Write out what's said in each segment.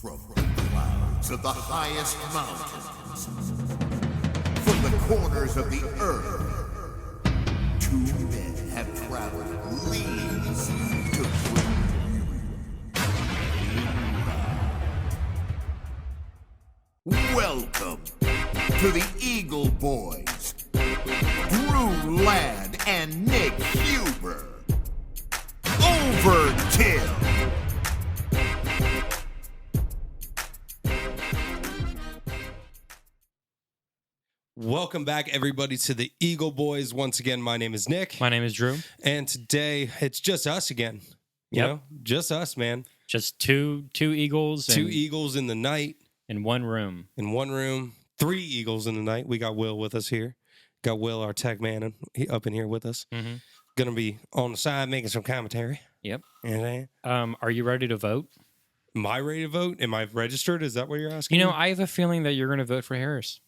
From the clouds of the highest mountains, from the corners of the earth, two men have traveled leagues to bring you. Welcome to the Eagle Boys, Drew Ladd and Nick Huber. Overkill. Welcome back, everybody, to the Eagle Boys. Once again, my name is Nick. My name is Drew. And today, it's just us again. You know? Just us, man. Just two eagles. Two eagles in the night. In one room. In one room. 3 eagles in the night. We got Will with us here. Got Will, our tech man, up in here with us. Mm-hmm. Going to be on the side making some commentary. Yep. You know what I'm saying? Are you ready to vote? Am I ready to vote? Am I registered? Is that what you're asking? You know, me? I have a feeling that you're going to vote for Harris.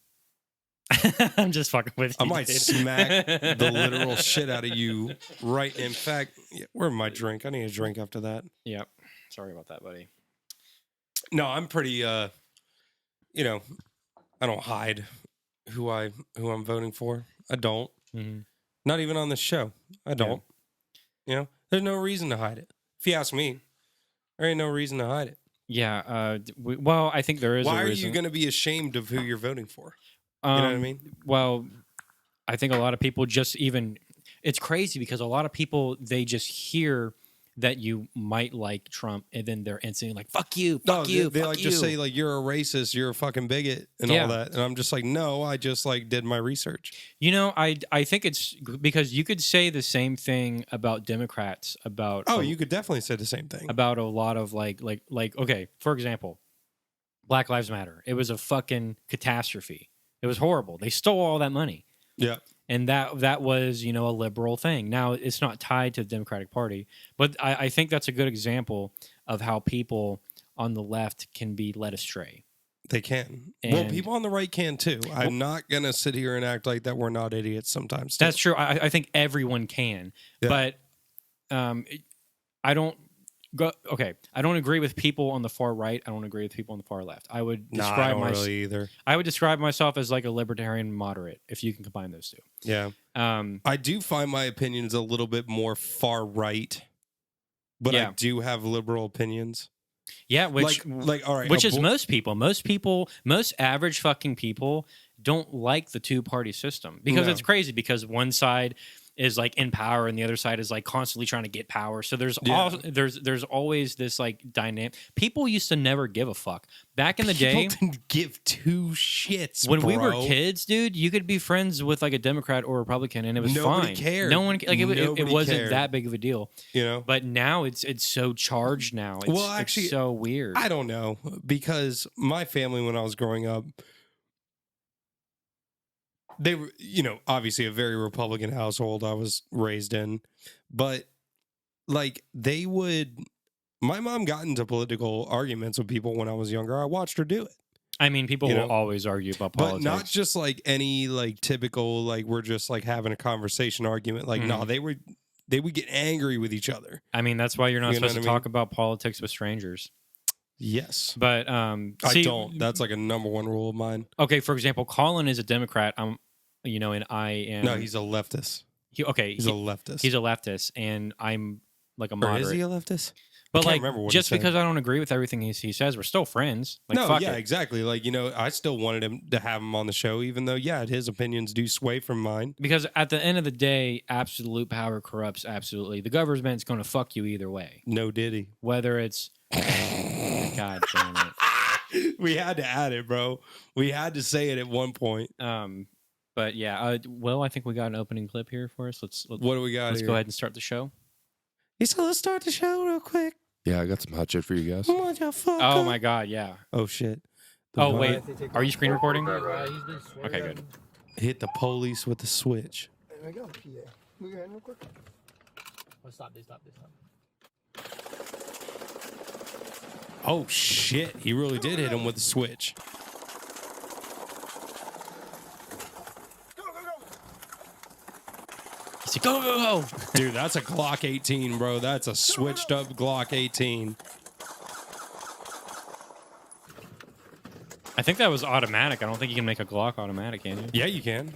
I'm just fucking with you. I might smack the literal shit out of you right. In fact, where's my drink? I need a drink after that. Yep. Sorry about that, buddy. No, I'm pretty you know, I don't hide who I'm voting for. I don't. Mm-hmm. Not even on this show. I don't. Yeah. You know, there's no reason to hide it. If you ask me, there ain't no reason to hide it. Yeah. Well, I think there is. Why a are reason. you going to be ashamed of who you're voting for? You know what I mean? Well, I think a lot of people just it's crazy because a lot of people, they just hear that you might like Trump and then they're instantly like, fuck you, fuck you, they fuck like you. just say like, you're a racist, you're a fucking bigot and all that. And I'm just like, no, I just like did my research. You know, I think it's because you could say the same thing about Democrats about. Oh, you could definitely say the same thing about a lot of like, okay, for example, Black Lives Matter. It was a fucking catastrophe. It was horrible. They stole all that money. Yeah. And that was, you know, a liberal thing. Now, it's not tied to the Democratic Party, but I think that's a good example of how people on the left can be led astray. They can. And well, people on the right can too. I'm not going to sit here and act like that we're not idiots sometimes. That's true. I think everyone can. Yeah. But I don't go. Okay, I don't agree with people on the far right. I don't agree with people on the far left. I would describe I don't really either. I would describe myself as like a libertarian moderate, if you can combine those two. Yeah. I do find my opinions a little bit more far right, but I do have liberal opinions. Yeah, which all right, which is most people. Most average fucking people don't like the two-party system because it's crazy because one side is like in power and the other side is like constantly trying to get power. So there's there's always this like dynamic. People used to never give a fuck. Back in the day, didn't give two shits. When we were kids, dude, you could be friends with like a Democrat or a Republican and it was Nobody fine. cared. No one like it wasn't cared. that big of a deal. You know? But now it's so charged now. It's so weird. I don't know because my family when I was growing up, they were, you know, obviously a very Republican household I was raised in, but like my mom got into political arguments with people when I was younger. I watched her do it. I mean, people will always argue about politics. But not just like any like typical, like we're just like having a conversation argument. Like, no, they would get angry with each other. I mean, that's why you're not supposed to talk about politics with strangers. Yes. But I don't. That's like a number one rule of mine. Okay, for example, Colin is a Democrat. And I am. No, he's a leftist. He's a leftist. He's a leftist, and I'm like a moderate. Or is he a leftist? But like, just because I don't agree with everything he says, we're still friends. Like, no, yeah, exactly. Like, you know, I still wanted him to have him on the show, even though, his opinions do sway from mine. Because at the end of the day, absolute power corrupts absolutely. The government's going to fuck you either way. No diddy. Whether it's... God damn it. We had to add it, bro. We had to say it at one point. But yeah, Will, I think we got an opening clip here for us. What do we got? Let's go ahead and start the show. So let's start the show real quick. Yeah, I got some hot shit for you guys. Oh my god, yeah. Oh shit. Wait, are you screen recording? Okay, good. Hit the police with the switch. There we go, PA. We go ahead real quick. Stop. Oh shit, he really did hit him with the switch. He said, go. Dude, that's a Glock 18, bro. That's a switched up Glock 18. I think that was automatic. I don't think you can make a Glock automatic, can you? Yeah, you can.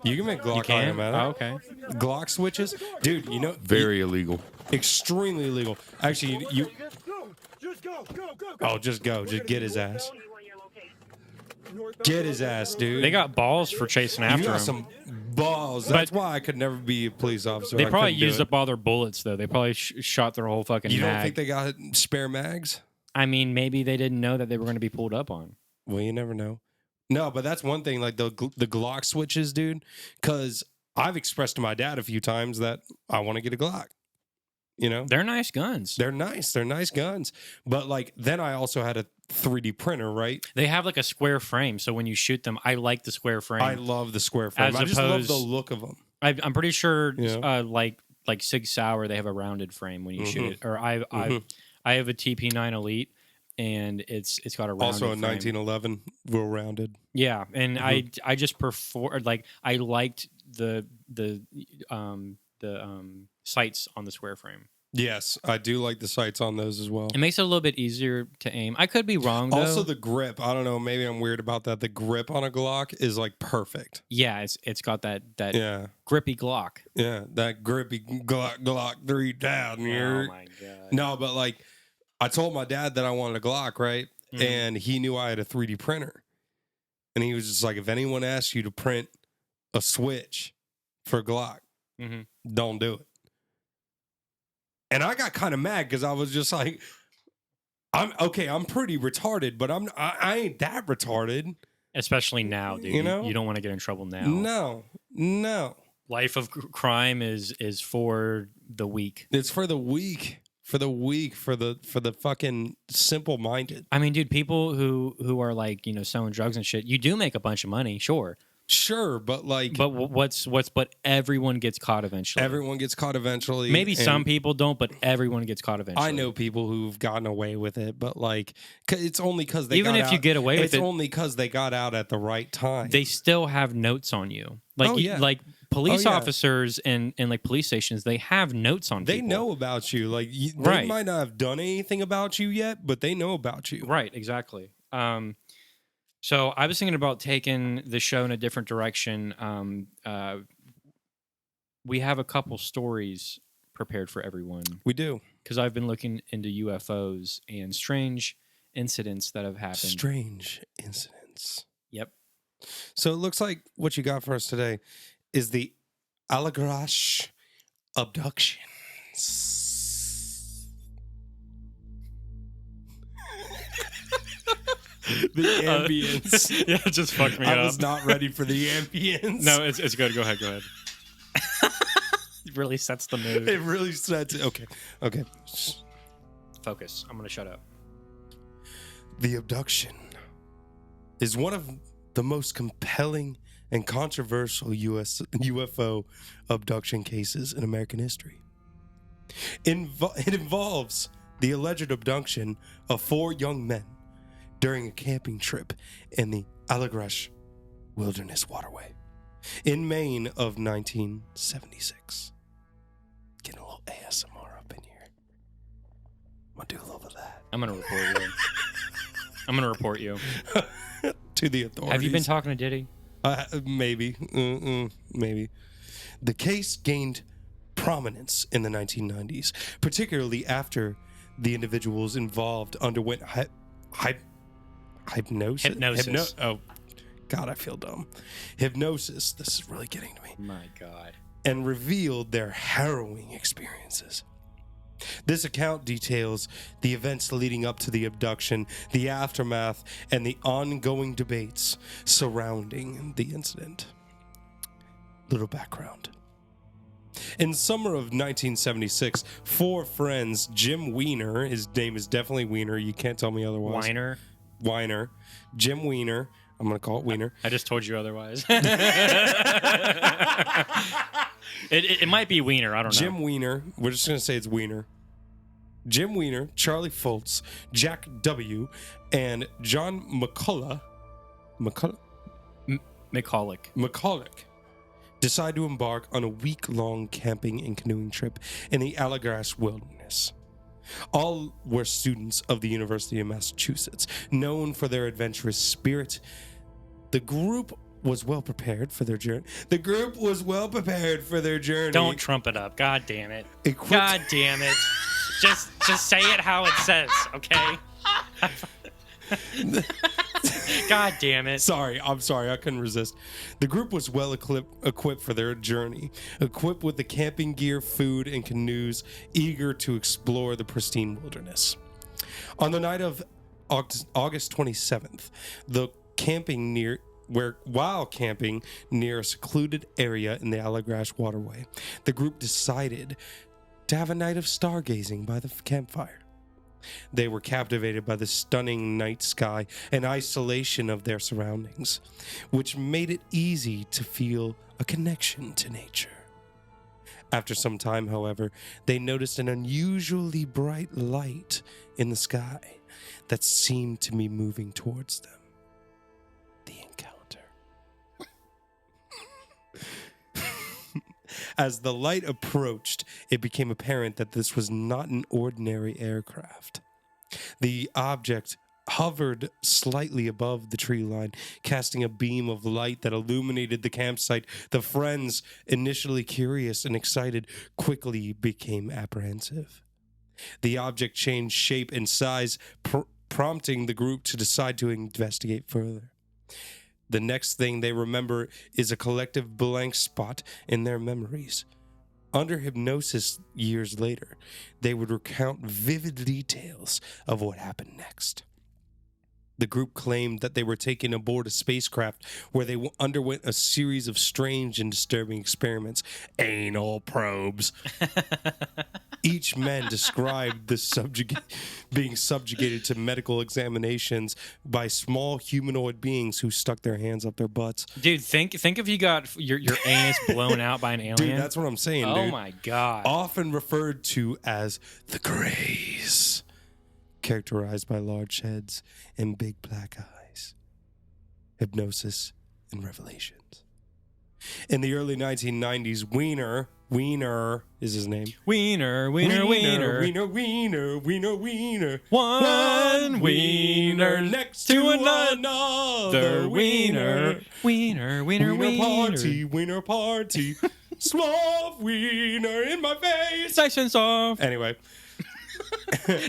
You can make Glock You can? automatic. Oh, okay. Glock switches, dude. You know, Very illegal. extremely illegal. Actually, you. Just go. Oh, just go. Just get his ass. Get his ass, dude. They got balls for chasing you after got him. some balls. That's why I could never be a police officer. They I probably couldn't do used it. up all their bullets, though. They probably shot their whole fucking You don't mag. think they got spare mags? I mean, maybe they didn't know that they were going to be pulled up on. Well, you never know. No, but that's one thing. Like the Glock switches, dude. Because I've expressed to my dad a few times that I want to get a Glock. You know, They're nice guns. they're nice. They're nice guns. But like, then I also had a 3D printer, right? They have like a square frame, so when you shoot them, I like the square frame. I love the square frame. As I just love opposed- the look of them. I'm pretty sure, Yeah. like Sig Sauer, they have a rounded frame when you shoot Mhm. it. Or I have a TP9 Elite, and it's got a rounded Also a frame. 1911, real rounded. Yeah, and Mhm. I just prefer, like, I liked the sights on the square frame. Yes, I do like the sights on those as well. It makes it a little bit easier to aim. I could be wrong though. Also, the grip. I don't know. Maybe I'm weird about that. The grip on a Glock is like perfect. yeah, it's got that Yeah, grippy Glock. yeah. That grippy Glock 3000. Oh my god. No, but like, I told my dad that I wanted a Glock, right? Mhm. And he knew I had a 3D printer, and he was just like, if anyone asks you to print a switch for a Glock, Mhm. don't do it. And I got kind of mad because I was just like, I'm pretty retarded, but I ain't that retarded. Especially now, dude. You know? you don't want to get in trouble now. No. Life of crime is for the weak. It's for the weak. For the fucking simple minded. I mean, dude, people who are like, selling drugs and shit, you do make a bunch of money, sure. Sure, but like, But but everyone gets caught eventually. everyone gets caught eventually. Maybe and some people don't, but everyone gets caught eventually. I know people who've gotten away with it, but like, it's only because they Even got if you out- get away with it's it- only because they got out at the right time. they still have notes on you. Like Oh, yeah. like police Oh, yeah. officers and like police stations, they have notes on They people. know about you. Like they Right. might not have done anything about you yet, but they know about you. Right, exactly. So I was thinking about taking the show in a different direction. We have a couple stories prepared for everyone We do. because I've been looking into UFOs and strange incidents that have happened. Strange incidents. Yep. So it looks like what you got for us today is the Allagash Abduction. The ambience. yeah, it just fucked me I up. was not ready for the ambience. No, it's good. Go ahead. It really sets the mood. It really sets it. Okay. Focus. I'm gonna shut up. The abduction is one of the most compelling and controversial UFO abduction cases in American history. It involves the alleged abduction of 4 young men during a camping trip in the Allagash Wilderness Waterway in Maine of 1976. Getting a little ASMR up in here. I'm gonna do a little of that. I'm gonna report you. I'm gonna report you. To the authorities. Have you been talking to Diddy? Maybe. Maybe. The case gained prominence in the 1990s, particularly after the individuals involved underwent hypnosis. Hypnosis. Oh, God, I feel dumb. Hypnosis. This is really getting to me. My God. And revealed their harrowing experiences. This account details the events leading up to the abduction, the aftermath, and the ongoing debates surrounding the incident. Little background. In summer of 1976, 4 friends, Jim Weiner, his name is definitely Weiner, you can't tell me otherwise. Weiner. Jim Weiner. I'm going to call it Weiner. I just told you otherwise. It might be Wiener. I don't know. Jim Weiner. We're just going to say it's Weiner. Jim Weiner, Charlie Fultz, Jack W., and John McCullough decide to embark on a week-long camping and canoeing trip in the Allagash Wilderness. All were students of the University of Massachusetts, known for their adventurous spirit. The group was well prepared for their journey. Don't trump it up. God damn it. Equipped- God damn it. Just say it how it says, okay? God damn it. I'm sorry, I couldn't resist. The group was well equipped for their journey, equipped with the camping gear, food, and canoes, eager to explore the pristine wilderness. On the night of August 27th, while camping near a secluded area in the Allagash waterway, the group decided to have a night of stargazing by the campfire. They were captivated by the stunning night sky and isolation of their surroundings, which made it easy to feel a connection to nature. After some time, however, they noticed an unusually bright light in the sky that seemed to be moving towards them. The encounter. As the light approached, it became apparent that this was not an ordinary aircraft. The object hovered slightly above the tree line, casting a beam of light that illuminated the campsite. The friends, initially curious and excited, quickly became apprehensive. The object changed shape and size, prompting the group to decide to investigate further. The next thing they remember is a collective blank spot in their memories. Under hypnosis years later, they would recount vivid details of what happened next. The group claimed that they were taken aboard a spacecraft where they underwent a series of strange and disturbing experiments. Anal probes. Each man described being subjugated to medical examinations by small humanoid beings who stuck their hands up their butts. Dude, think if you got your anus blown out by an alien. Dude, that's what I'm saying, dude. Oh my god. Often referred to as the Greys. Characterized by large heads and big black eyes. Hypnosis and revelations. In the early 1990s, Wiener is his name. Wiener. Wiener. One wiener next to to another wiener. Wiener party. Small wiener in my face. Nice and soft. Anyway.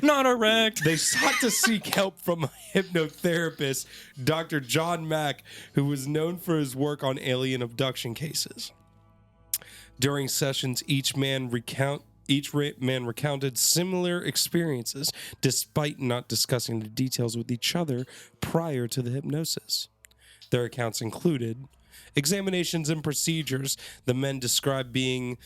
Not erect. They sought to seek help from a hypnotherapist, Dr. John Mack, who was known for his work on alien abduction cases. During sessions, each man recounted similar experiences, despite not discussing the details with each other prior to the hypnosis. Their accounts included examinations and procedures. The men described being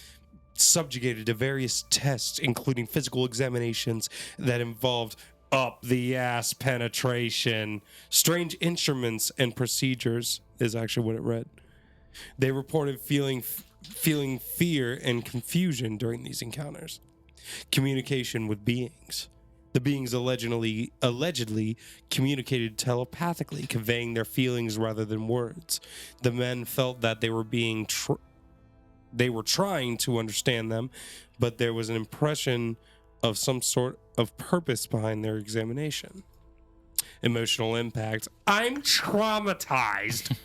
subjugated to various tests, including physical examinations that involved up the ass penetration. Strange instruments and procedures is actually what it read. They reported feeling fear and confusion during these encounters. Communication with beings. The beings allegedly communicated telepathically, conveying their feelings rather than words. The men felt that they were they were trying to understand them, but there was an impression of some sort of purpose behind their examination. Emotional impact. I'm traumatized.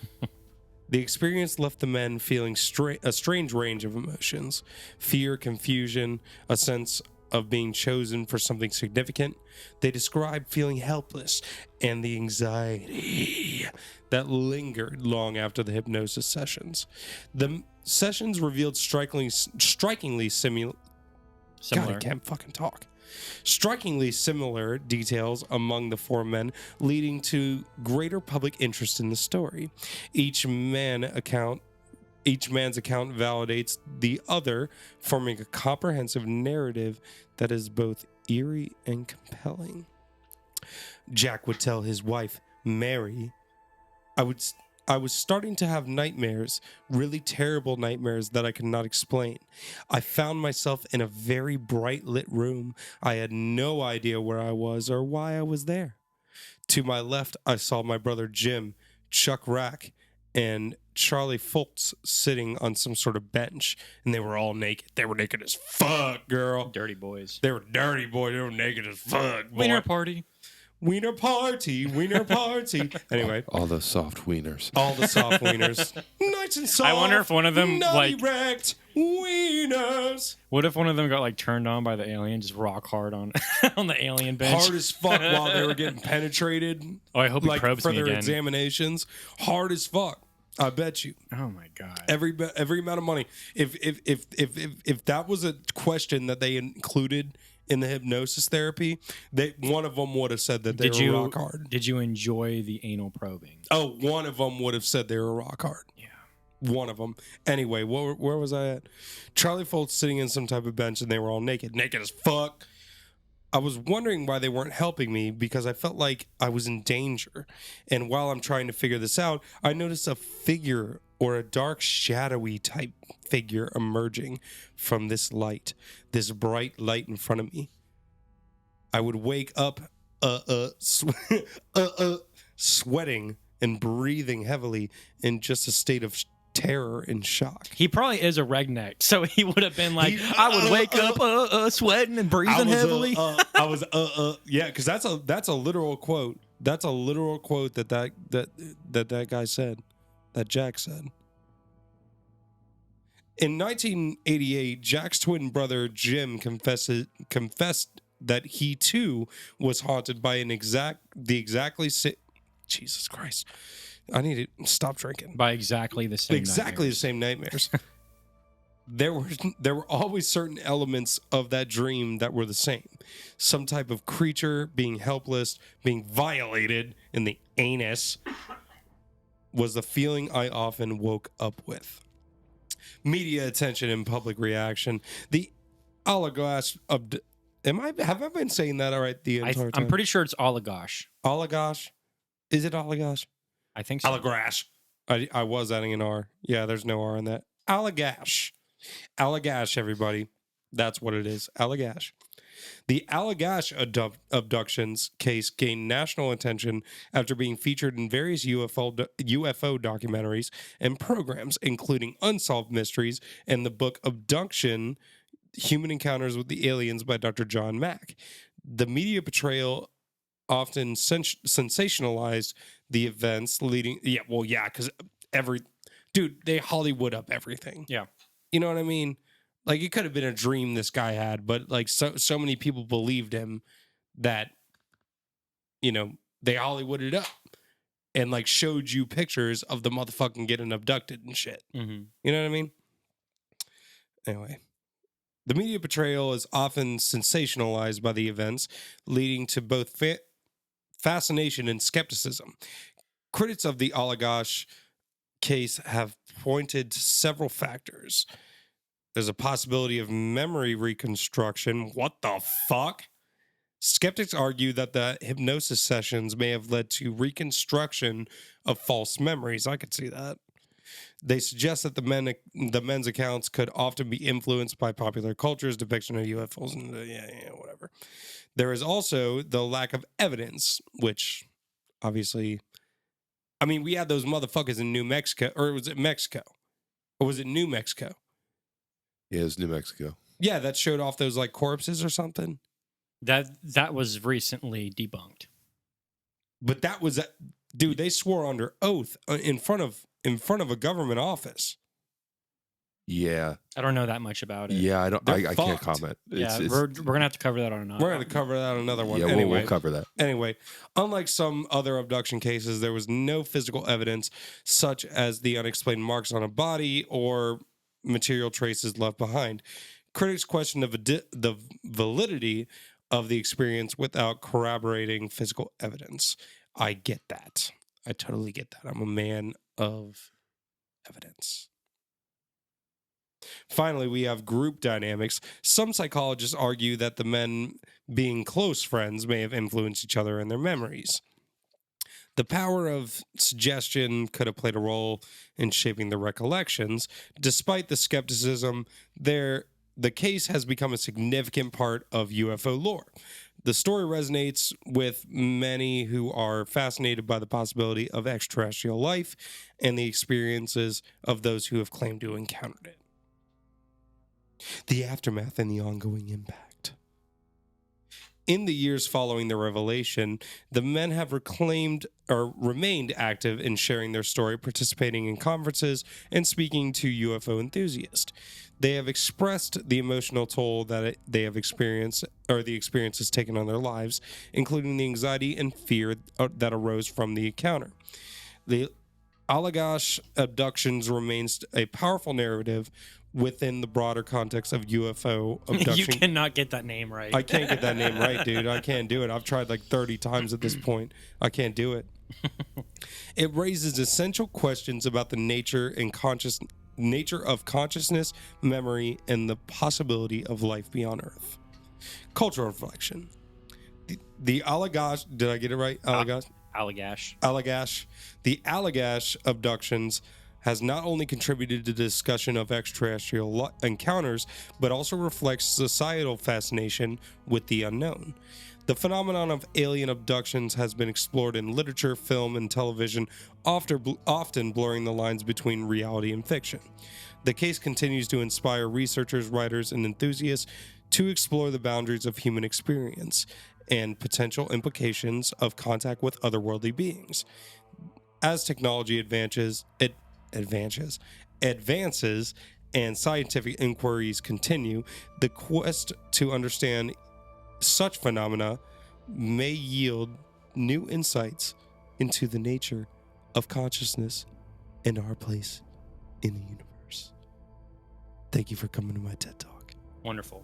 The experience left the men feeling a strange range of emotions. Fear, confusion, a sense of being chosen for something significant. They described feeling helpless and the anxiety that lingered long after the hypnosis sessions. The sessions revealed strikingly similar. God, I can't fucking talk. Strikingly similar details among the four men, leading to greater public interest in the story. Each man's account validates the other, forming a comprehensive narrative that is both eerie and compelling. Jack would tell his wife, Mary, I was starting to have nightmares, really terrible nightmares that I could not explain. I found myself in a very bright lit room. I had no idea where I was or why I was there. To my left, I saw my brother Jim, Chuck Rack, and Charlie Fultz sitting on some sort of bench, and they were all naked. They were naked as fuck, girl. Dirty boys. They were dirty, boy. They were naked as fuck, boy. Wiener party. Wiener party, wiener party. Anyway, All those soft wieners. all the soft wieners, nice and soft. I wonder if one of them, nutty like- wrecked wieners, What if one of them got like turned on by the alien, just rock hard on on the alien bench? hard as fuck while they were getting penetrated. Oh, I hope he Like probes for me their again. examinations, hard as fuck. I bet you. Oh my god. Every amount of money. If that was a question that they included in the hypnosis therapy, one of them would have said that they were rock hard. Did you enjoy the anal probing? Oh, one of them would have said they were rock hard. Yeah. One of them. Anyway, where was I at? Charlie Fultz sitting in some type of bench, and they were all naked as fuck. I was wondering why they weren't helping me because I felt like I was in danger. And while I'm trying to figure this out, I noticed a figure or a dark, shadowy type figure emerging from this light, this bright light in front of me. I would wake up sweating and breathing heavily in just a state of terror and shock. He probably is a redneck, so he would have been like, I would wake up sweating and breathing heavily. Yeah, because that's a literal quote. That's a literal quote that guy said, that Jack said. In 1988, Jack's twin brother Jim confessed that he too was haunted by Jesus Christ. I need to stop drinking. By exactly the same Exactly the same nightmares. There were always certain elements of that dream that were the same. Some type of creature being helpless, being violated in the anus was the feeling I often woke up with. Media attention and public reaction. The Allagash have I been saying that all right the entire time? I'm pretty sure it's Allagash. Allagash? Is it Allagash? I think so. Allagash. I was adding an R. Yeah, there's no R in that. Allagash. Allagash, everybody. That's what it is. Allagash. The Allagash abductions case gained national attention after being featured in various UFO documentaries and programs, including Unsolved Mysteries and the book Abduction, Human Encounters with the Aliens by Dr. John Mack. The media portrayal often sensationalized the events leading... because they Hollywood up everything. Yeah. You know what I mean? Like, it could have been a dream this guy had, but, like, so many people believed him that, they Hollywooded up and, like, showed you pictures of the motherfucking getting abducted and shit. Mm-hmm. You know what I mean? Anyway. The media portrayal is often sensationalized by the events, leading to both fascination and skepticism. Critics of the Allagash case have pointed to several factors. There's a possibility of memory reconstruction. What the fuck? Skeptics argue that the hypnosis sessions may have led to reconstruction of false memories. I could see that. They suggest that the men's accounts could often be influenced by popular culture's depiction of UFOs and whatever. There is also the lack of evidence, which obviously, I mean, we had those motherfuckers in New Mexico, or was it Mexico? Or was it New Mexico? Yeah, it's New Mexico. Yeah, that showed off those like corpses or something. That was recently debunked. But that was, dude, they swore under oath in front of a government office. Yeah. I don't know that much about it. Yeah, I can't fucked. comment. Yeah, we're gonna have to cover that on another. We're going to cover that on another one. Yeah, Anyway. we'll cover that. Anyway, unlike some other abduction cases, there was no physical evidence such as the unexplained marks on a body or material traces left behind. Critics question the validity of the experience without corroborating physical evidence. I get that. I totally get that. I'm a man of evidence. Finally, we have group dynamics. Some psychologists argue that the men, being close friends, may have influenced each other in their memories. The power of suggestion could have played a role in shaping the recollections. Despite the skepticism, the case has become a significant part of UFO lore. The story resonates with many who are fascinated by the possibility of extraterrestrial life and the experiences of those who have claimed to have encountered it. The aftermath and the ongoing impact. In the years following the revelation, the men have reclaimed or remained active in sharing their story, participating in conferences, and speaking to UFO enthusiasts. They have expressed the emotional toll that they have experienced, or the experiences taken on their lives, including the anxiety and fear that arose from the encounter. The Allagash abductions remains a powerful narrative within the broader context of UFO abduction. You cannot get that name right. I can't get that name right, dude. I can't do it. I've tried like 30 times at this point. I can't do it. It raises essential questions about the nature of consciousness, memory, and the possibility of life beyond Earth. Cultural reflection. The Allagash, did I get it right? Allagash? Allagash. The Allagash abductions has not only contributed to the discussion of extraterrestrial encounters, but also reflects societal fascination with the unknown. The phenomenon of alien abductions has been explored in literature, film, and television, often blurring the lines between reality and fiction. The case continues to inspire researchers, writers, and enthusiasts to explore the boundaries of human experience and potential implications of contact with otherworldly beings. As technology advances and scientific inquiries continue, the quest to understand such phenomena may yield new insights into the nature of consciousness and our place in the universe. Thank you for coming to my TED Talk. Wonderful.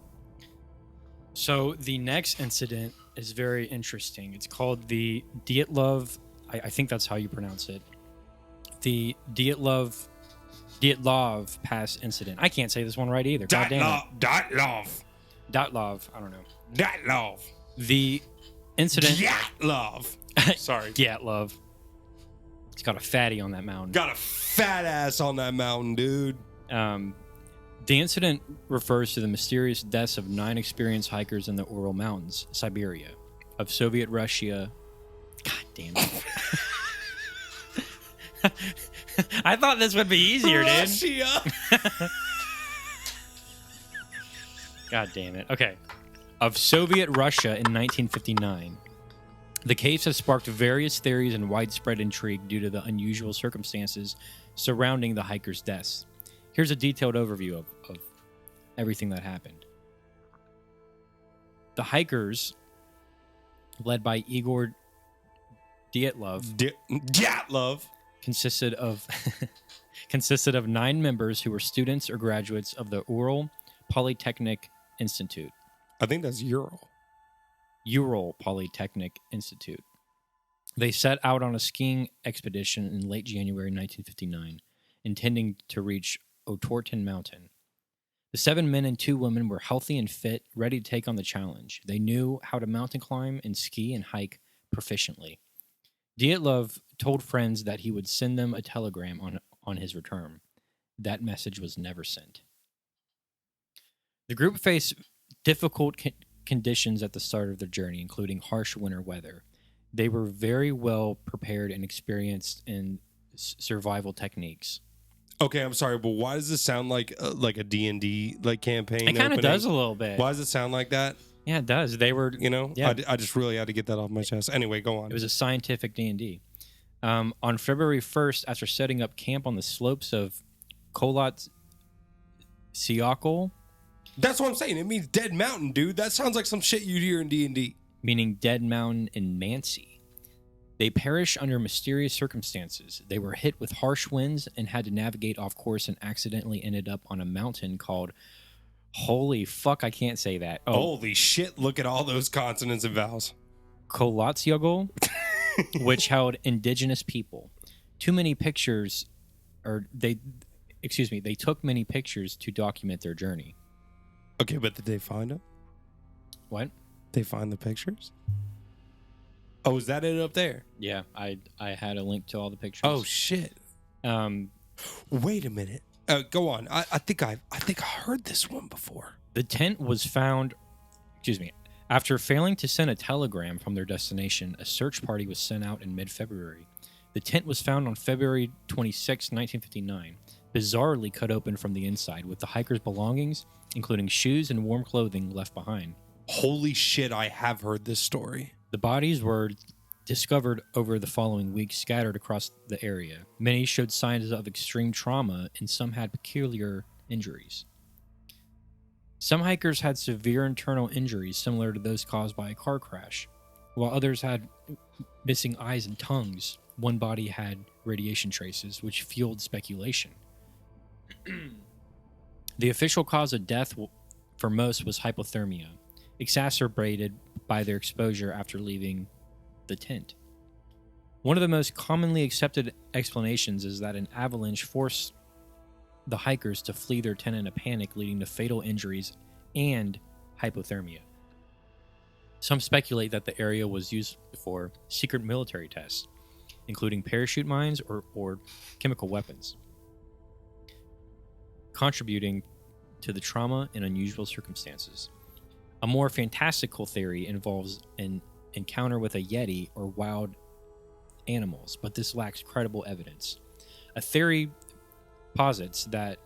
So the next incident is very interesting. It's called the Dyatlov, I think that's how you pronounce it. The Dyatlov Pass incident. I can't say this one right either. God damn it. Dyatlov. I don't know. Dyatlov. The incident. Dyatlov. Sorry. Dyatlov. It's got a fatty on that mountain. Got a fat ass on that mountain, dude. The incident refers to the mysterious deaths of 9 experienced hikers in the Ural Mountains, Siberia, of Soviet Russia. God damn it. I thought this would be easier, dude. Russia. God damn it. Okay. Of Soviet Russia in 1959. The case has sparked various theories and widespread intrigue due to the unusual circumstances surrounding the hikers' deaths. Here's a detailed overview of everything that happened. The hikers, led by Igor Dyatlov, Dyatlov, consisted of 9 members who were students or graduates of the Ural Polytechnic Institute. I think that's Ural Polytechnic Institute. They set out on a skiing expedition in late January 1959, intending to reach Otorten Mountain. The 7 men and 2 women were healthy and fit, ready to take on the challenge. They knew how to mountain climb and ski and hike proficiently. Dyatlov told friends that he would send them a telegram on his return. That message was never sent. The group faced difficult conditions at the start of their journey, including harsh winter weather. They were very well prepared and experienced in survival techniques. Okay, I'm sorry, but why does this sound like a D&D like campaign? It kind of does a little bit. Why does it sound like that? Yeah, it does. They were, Yeah. I just really had to get that off my chest. Anyway, go on. It was a scientific D&D. On February 1st, after setting up camp on the slopes of Kholat Syakhl, that's what I'm saying. It means Dead Mountain, dude. That sounds like some shit you'd hear in D&D. Meaning Dead Mountain in Mansi. They perished under mysterious circumstances. They were hit with harsh winds and had to navigate off course and accidentally ended up on a mountain called... Holy fuck, I can't say that. Oh, holy shit, look at all those consonants and vowels. Kholat Syakhl, which held indigenous people. They took many pictures to document their journey. Okay, but did they find them? What? They find the pictures? Oh, is that it up there? Yeah, I had a link to all the pictures. Oh shit. Wait a minute. Go on. I think I heard this one before. The tent was found, After failing to send a telegram from their destination, a search party was sent out in mid-February. The tent was found on February 26, 1959, bizarrely cut open from the inside, with the hikers' belongings, including shoes and warm clothing, left behind. Holy shit, I have heard this story. The bodies were discovered over the following week, scattered across the area. Many showed signs of extreme trauma, and some had peculiar injuries. Some hikers had severe internal injuries similar to those caused by a car crash, while others had missing eyes and tongues. One body had radiation traces, which fueled speculation. The official cause of death for most was hypothermia, exacerbated by their exposure after leaving the tent. One of the most commonly accepted explanations is that an avalanche forced the hikers to flee their tent in a panic, leading to fatal injuries and hypothermia. Some speculate that the area was used for secret military tests, including parachute mines or chemical weapons, contributing to the trauma and unusual circumstances. A more fantastical theory involves an encounter with a yeti or wild animals, but this lacks credible evidence. A theory posits that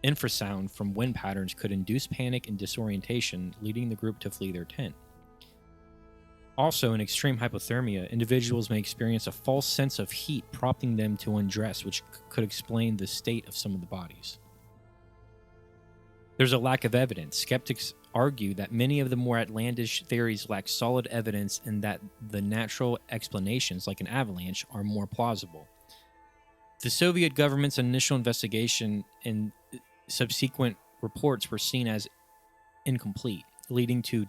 infrasound from wind patterns could induce panic and disorientation, leading the group to flee their tent. Also, in extreme hypothermia, individuals may experience a false sense of heat, prompting them to undress, which could explain the state of some of the bodies. There's a lack of evidence. Skeptics argue that many of the more outlandish theories lack solid evidence and that the natural explanations, like an avalanche, are more plausible. The Soviet government's initial investigation and subsequent reports were seen as incomplete, leading to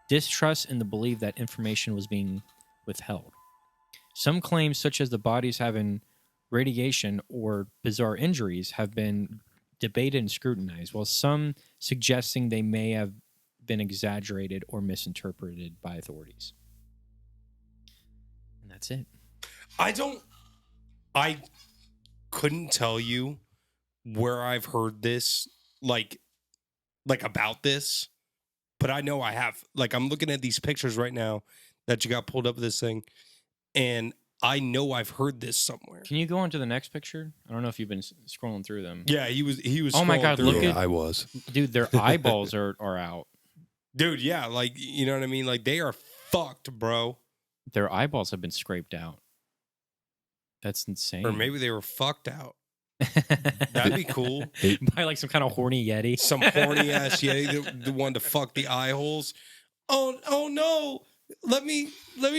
distrust in the belief that information was being withheld. Some claims, such as the bodies having radiation or bizarre injuries, have been debated and scrutinized, while some suggesting they may have been exaggerated or misinterpreted by authorities. And that's it. I couldn't tell you where I've heard this, like about this, but I know I have. Like, I'm looking at these pictures right now that you got pulled up of this thing, and I know I've heard this somewhere. Can you go on to the next picture? I don't know if you've been scrolling through them. Yeah, he was. Oh my God, look Yeah, at I was. dude. Their eyeballs are out. Dude, yeah, like, you know what I mean? Like, they are fucked, bro. Their eyeballs have been scraped out. That's insane. Or maybe they were fucked out. That'd be cool. By like some kind of horny yeti. Some horny ass yeti, the one to fuck the eye holes. Oh no! Let me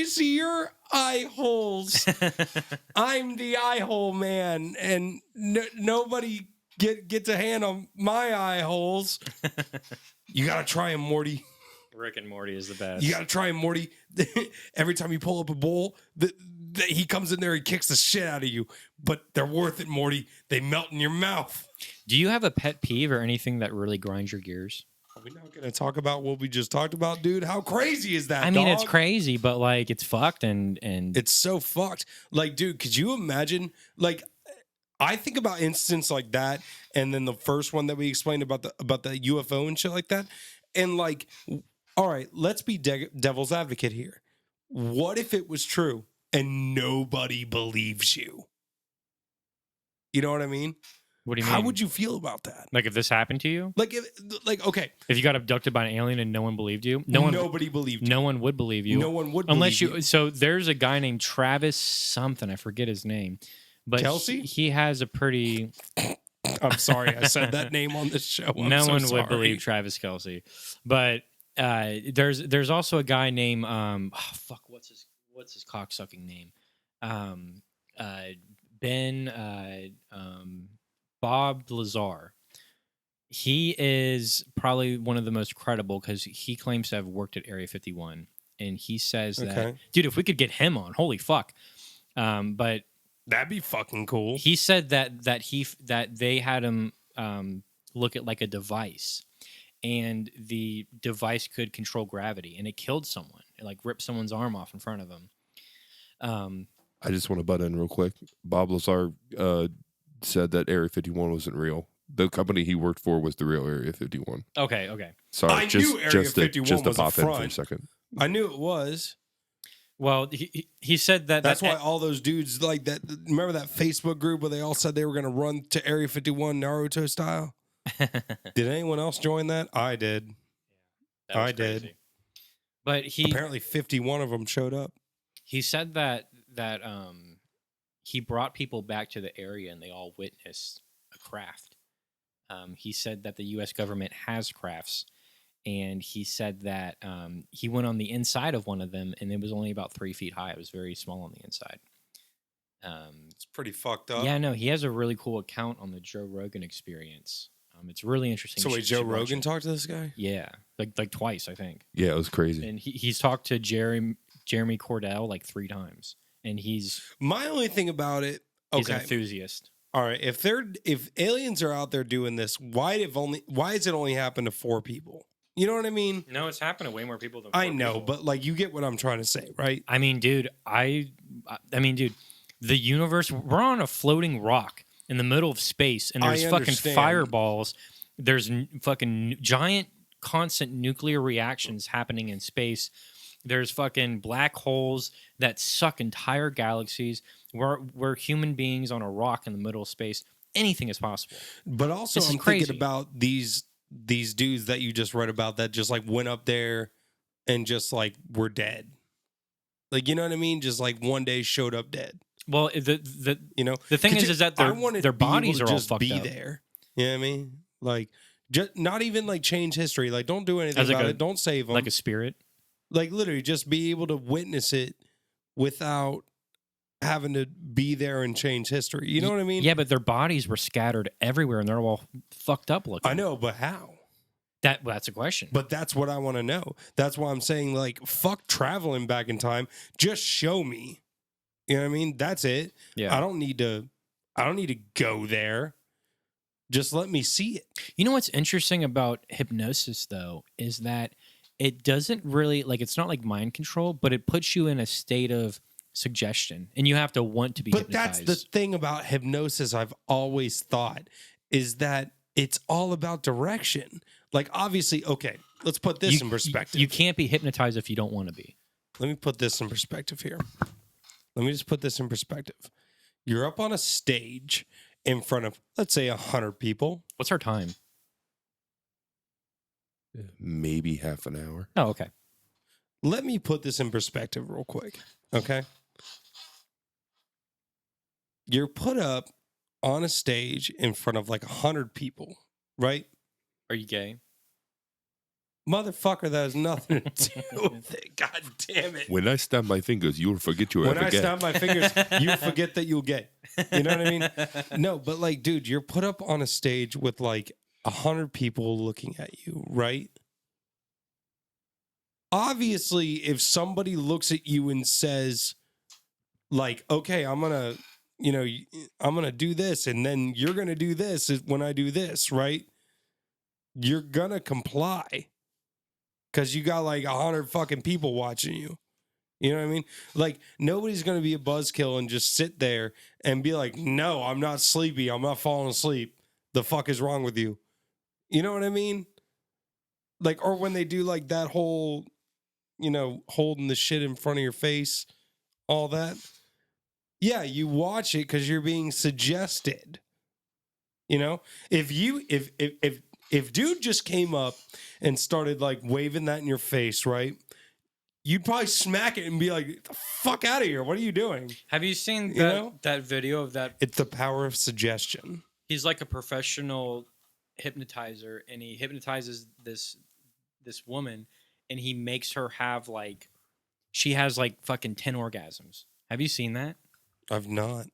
see your eye holes. I'm the eye hole man, and nobody gets a hand on my eye holes. You gotta try him, Morty. Rick and Morty is the best. You gotta try him, Morty. Every time you pull up a bowl, he comes in there, he kicks the shit out of you. But they're worth it, Morty. They melt in your mouth. Do you have a pet peeve or anything that really grinds your gears? Are we not gonna talk about what we just talked about, dude? How crazy is that? I mean, dog? it's crazy, but like it's fucked and It's so fucked. Like, dude, could you imagine? Like, I think about instances like that, and then the first one that we explained about the UFO and shit like that, and like, all right, let's be devil's advocate here. What if it was true and nobody believes you? You know what I mean? what do you mean? How would you feel about that? like if this happened to you? Like, okay, If you got abducted by an alien and no one believed you? Nobody believed you. No one would believe you. No one would Unless believe you. So there's a guy named Travis something. I forget his name. But Kelsey? he has a pretty. I'm sorry, I said that name on this show. I'm no so one sorry. would believe Travis Kelsey. But there's also a guy named what's his cocksucking name? Bob Lazar. He is probably one of the most credible because he claims to have worked at Area 51, and he says that, dude, if we could get him on, holy fuck. But That'd be fucking cool. he said that they had him look at like a device, and the device could control gravity, and it killed someone. It like ripped someone's arm off in front of him. I just want to butt in real quick. Bob Lazar said that Area 51 wasn't real. the company he worked for was the real Area 51. Okay. Sorry, I just knew Area just to, 51 just to was a pop in for a front. second. I knew it was. Well, he said that That's why all those dudes like that. Remember that Facebook group where they all said they were going to run to Area 51 Naruto style? Did anyone else join that? I did. That was I did. crazy. But Apparently 51 of them showed up. he said that he brought people back to the area and they all witnessed a craft. He said that the U.S. government has crafts, and he said that he went on the inside of one of them and it was only about 3 feet high. It was very small on the inside. It's pretty fucked up. Yeah, no, he has a really cool account on the Joe Rogan Experience. It's really interesting. So You wait, should Joe watch Rogan it. talked to this guy? Yeah, like twice, I think. Yeah, it was crazy. And he's talked to Jeremy Cordell like 3 times, and he's My only thing about it, an okay, enthusiast. all right. If aliens are out there doing this, why is it only happened to 4 people? You know what I mean? No, it's happened to way more people than I 4 know, people. but like you get what I'm trying to say, right? I mean, dude, the universe, we're on a floating rock in the middle of space, and there's I fucking understand. fireballs. There's fucking giant constant nuclear reactions happening in space. There's fucking black holes that suck entire galaxies. We're human beings on a rock in the middle of space. Anything is possible. But also, This is I'm crazy. thinking about these dudes that you just read about that just like went up there and just like were dead. Like, you know what I mean? Just like one day showed up dead. Well, You know, the thing is that I wanted their to be able bodies to are all just fucked be up. there. You know what I mean? Like, just not even like change history. Like, don't do anything As like about a- it. Don't save them. Like a spirit. Like literally, just be able to witness it without having to be there and change history. You know what I mean? Yeah, but their bodies were scattered everywhere, and they're all fucked up looking. I know, but how? That's a question. But that's what I want to know. That's why I'm saying, like, fuck traveling back in time. Just show me. You know what I mean? That's it. Yeah. I don't need to go there. Just let me see it. You know what's interesting about hypnosis, though, is that it doesn't really, like, it's not like mind control, but it puts you in a state of suggestion, and you have to want to be But hypnotized. that's the thing about hypnosis I've always thought is that it's all about direction. Like, obviously, okay, let's put this in perspective. You can't be hypnotized if you don't want to be. Let me put this in perspective here. Let me just put this in perspective. You're up on a stage in front of, let's say, 100 people. What's our time? Maybe half an hour. Oh, okay. Let me put this in perspective real quick, okay? You're put up on a stage in front of like 100 people, right? Are you gay? Motherfucker, that has nothing to do with it. God damn it. When I snap my fingers, you'll forget you When ever I get. snap my fingers, you forget that you'll get. You know what I mean? No, but like, dude, you're put up on a stage with like 100 people looking at you, right? Obviously, if somebody looks at you and says, like, okay, I'm gonna do this, and then you're gonna do this when I do this, right? You're gonna comply. Because you got like 100 fucking people watching you. You know what I mean? Like, nobody's going to be a buzzkill and just sit there and be like, no, I'm not sleepy. I'm not falling asleep. The fuck is wrong with you? You know what I mean? Like, or when they do like that whole, holding the shit in front of your face, all that. Yeah, you watch it because you're being suggested. You know? If dude just came up and started like waving that in your face, right? You'd probably smack it and be like, "Get the fuck out of here. What are you doing?" Have you seen You know? that video of that? It's the power of suggestion. He's like a professional hypnotizer, and he hypnotizes this woman, and he makes her have like, she has like fucking 10 orgasms. Have you seen that? I've not.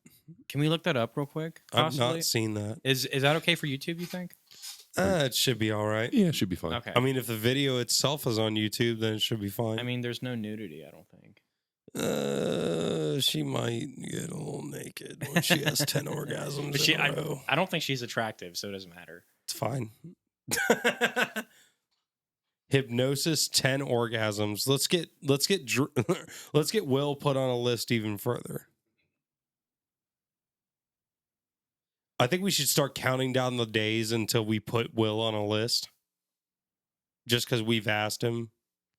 Can we look that up real quick? I've Possibly? not seen that. Is that okay for YouTube, you think? It should be all right. Yeah, it should be fine. Okay. I mean, if the video itself is on YouTube, then it should be fine. I mean, there's no nudity, I don't think. She might get a little naked when she has 10 orgasms But in a row. I don't think she's attractive, so it doesn't matter. It's fine. Hypnosis, 10 orgasms. Let's get Will put on a list even further. I think we should start counting down the days until we put Will on a list. Just because we've asked him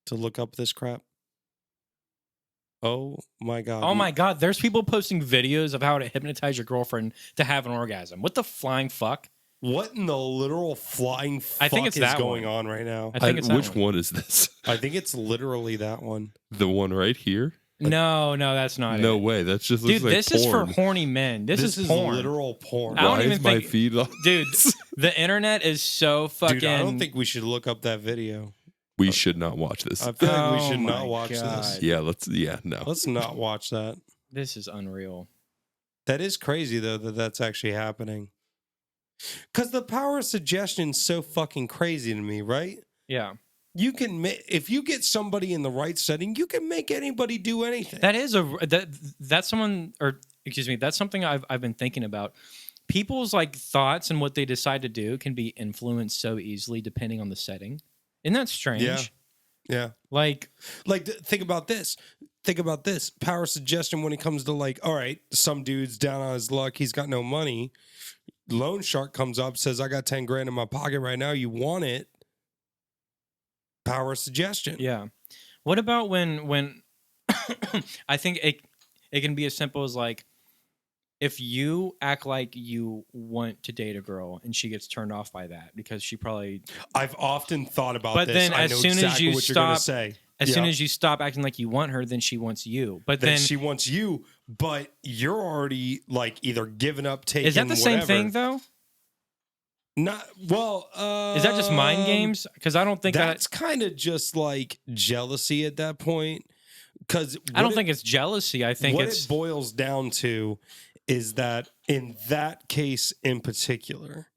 to look up this crap. Oh my God. Oh my God. There's people posting videos of how to hypnotize your girlfriend to have an orgasm. What the flying fuck? What in the literal flying fuck I think it's is that going one. on right now? I think it's that which one. one is this? I think it's literally that one. The one right here? No, that's not No it. way. That's just looks Dude, like this is for porn. horny men. This is porn. literal porn. I don't Why even is my think- feed on? Dude, the internet is so fucking. Dude, I don't think we should look up that video. We should not watch this. I feel like we Oh should my not watch God. this. Yeah, no. Let's not watch that. This is unreal. That is crazy, though, that that's actually happening. Because the power of suggestion is so fucking crazy to me, right? Yeah. You can, if you get somebody in the right setting, you can make anybody do anything. That is that's someone, or excuse me, that's something I've been thinking about. People's like thoughts and what they decide to do can be influenced so easily depending on the setting. Isn't that strange? Yeah. Yeah. Like, Think about this. Think about this. Power of suggestion when it comes to like, all right, some dude's down on his luck. He's got no money. Loan shark comes up, says, I got 10 grand in my pocket right now. You want it? Power of suggestion. yeah. What about when I think it can be as simple as like, if you act like you want to date a girl and she gets turned off by that because she probably, I've often thought about But this. then I as know soon as exactly you what you're gonna stop- say. as soon Yeah. as you stop acting like you want her, then she wants you. But Then then she wants you, but you're already like either giving up, taking. is that the same whatever. thing though? Not well. Is that just mind games? Because I don't think That's kind of just like jealousy at that point. Because I don't think it's jealousy. I think what it's it boils down to is that in that case in particular,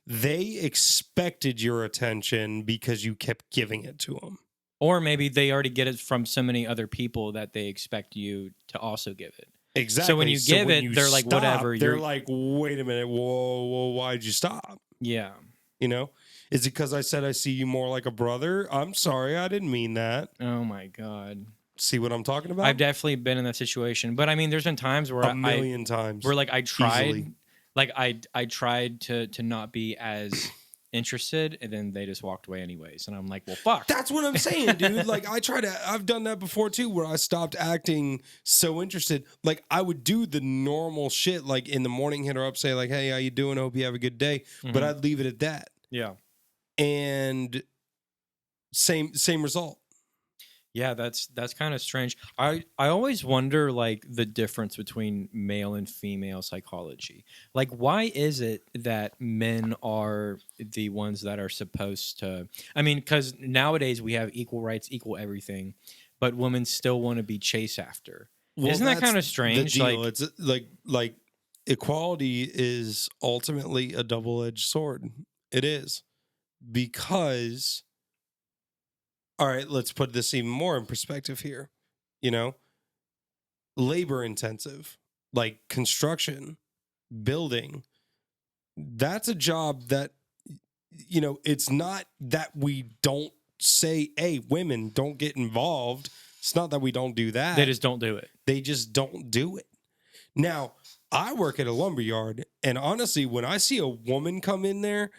they expected your attention because you kept giving it to them. or maybe they already get it from so many other people that they expect you to also give it. Exactly. when you give when it, they're like, stop, whatever, They're you're- like, wait a minute. Whoa, why'd you stop? Yeah. You know, is it because I said I see you more like a brother? I'm sorry, I didn't mean that. Oh my God. See what I'm talking about? I've definitely been in that situation, but I mean, there's been times where a million times. where like I tried, Easily. like I tried to not be as interested, and then they just walked away anyways, and I'm like, well, fuck. That's what I'm saying, dude. Like I've done that before too, where I stopped acting so interested. Like I would do the normal shit, like in the morning, hit her up, say like, "Hey, how you doing? Hope you have a good day." But I'd leave it at that, Yeah. and same result. Yeah, that's kind of strange. I always wonder like the difference between male and female psychology. Like why is it that men are the ones that are supposed to, I mean, cuz nowadays we have equal rights, equal everything, but women still want to be chased after. Isn't that that's kind of the strange? deal. Like It's like equality is ultimately a double-edged sword. It is, because all right, let's put this even more in perspective here. You know, labor intensive, like construction, building. That's a job that, you know, it's not that we don't say, hey, women don't get involved. It's not that we don't do that. they just don't do it. They just don't do it. Now, I work at a lumber yard, and honestly, when I see a woman come in there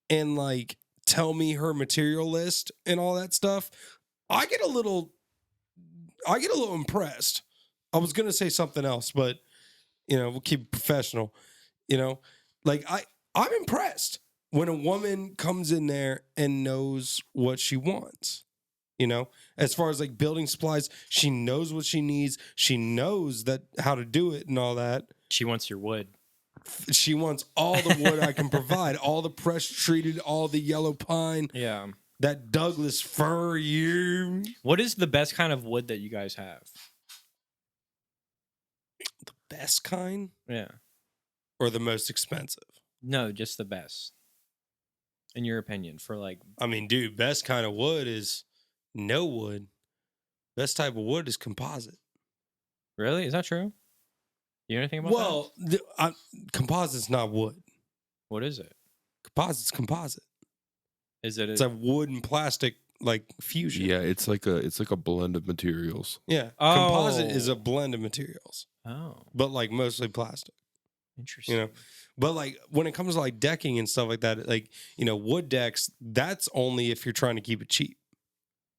and like tell me her material list and all that stuff, I get a little impressed. I was gonna say something else, but you know, we'll keep it professional. You know, like I'm impressed when a woman comes in there and knows what she wants. You know, as far as like building supplies, she knows what she needs. She knows that how to do it and all that. She wants your wood. She wants all the wood I can provide, all the pressure treated, all the yellow pine, Yeah. that Douglas fir. You What is the best kind of wood that you guys have? best kind Yeah. or the most expensive? No, just the best. In your opinion, for like I mean, dude, best kind of wood is no wood. Best type of wood is composite. really? Is that true? You know anything about that? Well, composite's not wood. What is it? Composite's composite. Is it It's a wood and plastic like fusion. Yeah, it's like a blend of materials. Yeah. Oh. Composite is a blend of materials, Oh, but like mostly plastic. interesting. You know, But like when it comes to like decking and stuff like that, like, you know, wood decks, that's only if you're trying to keep it cheap.